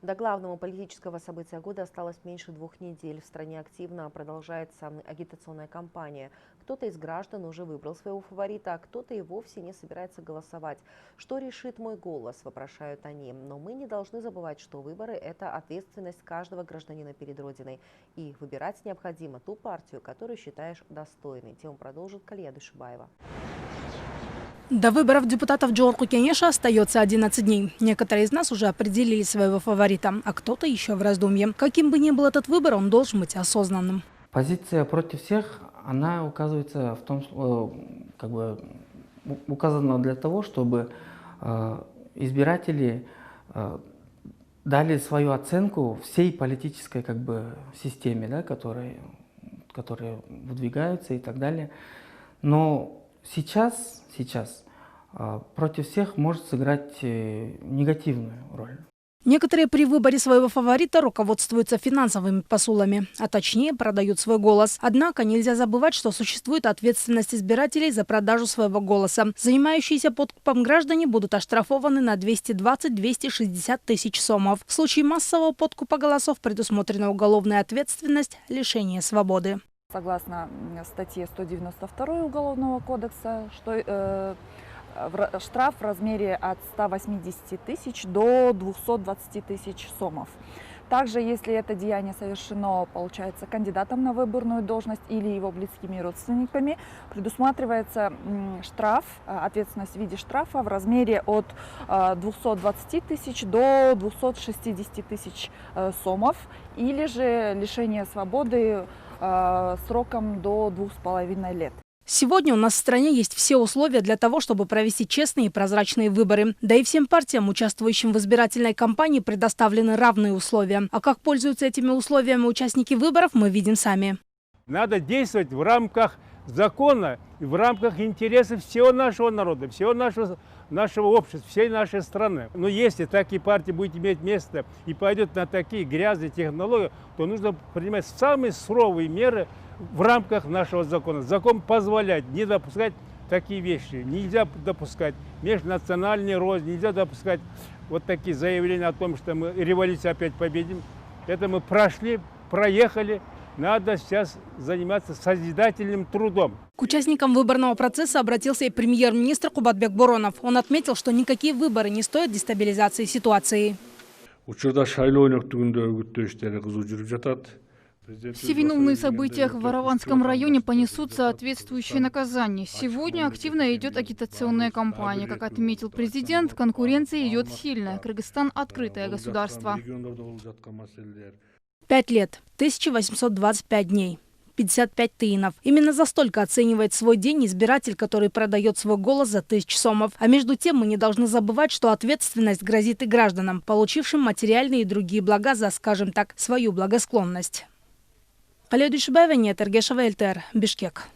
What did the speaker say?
До главного политического события года осталось меньше 2 недель. В стране активно продолжается агитационная кампания. Кто-то из граждан уже выбрал своего фаворита, а кто-то и вовсе не собирается голосовать. Что решит мой голос, вопрошают они. Но мы не должны забывать, что выборы – это ответственность каждого гражданина перед Родиной. И выбирать необходимо ту партию, которую считаешь достойной. Тему продолжит Калия Душибаева. До выборов депутатов Джорку Кенеша остается 11 дней. Некоторые из нас уже определили своего фаворита, а кто-то еще в раздумье. Каким бы ни был этот выбор, он должен быть осознанным. Позиция против всех, она указывается в том, указана для того, чтобы избиратели дали свою оценку всей политической системе, да, которые выдвигаются и так далее. Но сейчас против всех может сыграть негативную роль. Некоторые при выборе своего фаворита руководствуются финансовыми посулами, а точнее продают свой голос. Однако нельзя забывать, что существует ответственность избирателей за продажу своего голоса. Занимающиеся подкупом граждане будут оштрафованы на 220-260 тысяч сомов. В случае массового подкупа голосов предусмотрена уголовная ответственность – лишение свободы. Согласно статье 192 Уголовного кодекса, штраф в размере от 180 тысяч до 220 тысяч сомов. Также, если это деяние совершено, получается, кандидатом на выборную должность или его близкими родственниками, предусматривается штраф, ответственность в виде штрафа в размере от 220 тысяч до 260 тысяч сомов или же лишение свободы сроком до 2,5 лет. Сегодня у нас в стране есть все условия для того, чтобы провести честные и прозрачные выборы. Да и всем партиям, участвующим в избирательной кампании, предоставлены равные условия. А как пользуются этими условиями участники выборов, мы видим сами. Надо действовать в рамках закона и в рамках интересов всего нашего народа, всего нашего общества, всей нашей страны. Но если такие партии будут иметь место и пойдут на такие грязные технологии, то нужно принимать самые суровые меры в рамках нашего закона. Закон позволяет не допускать такие вещи. Нельзя допускать межнациональный рост, нельзя допускать вот такие заявления о том, что мы революцию опять победим. Это мы прошли, проехали. Надо сейчас заниматься созидательным трудом. К участникам выборного процесса обратился и премьер-министр Кубатбек Боронов. Он отметил, что никакие выборы не стоят дестабилизации ситуации. Все виновные в событиях в Араванском районе понесут соответствующее наказание. Сегодня активно идет агитационная кампания. Как отметил президент, конкуренция идет сильная. Кыргызстан – открытое государство. 5 лет, 1825 дней, 55 тыинов. Именно за столько оценивает свой день избиратель, который продает свой голос за 1000 сомов. А между тем мы не должны забывать, что ответственность грозит и гражданам, получившим материальные и другие блага за, скажем так, свою благосклонность. Калия Душибаева, Ергешева, ЛТР, Бишкек.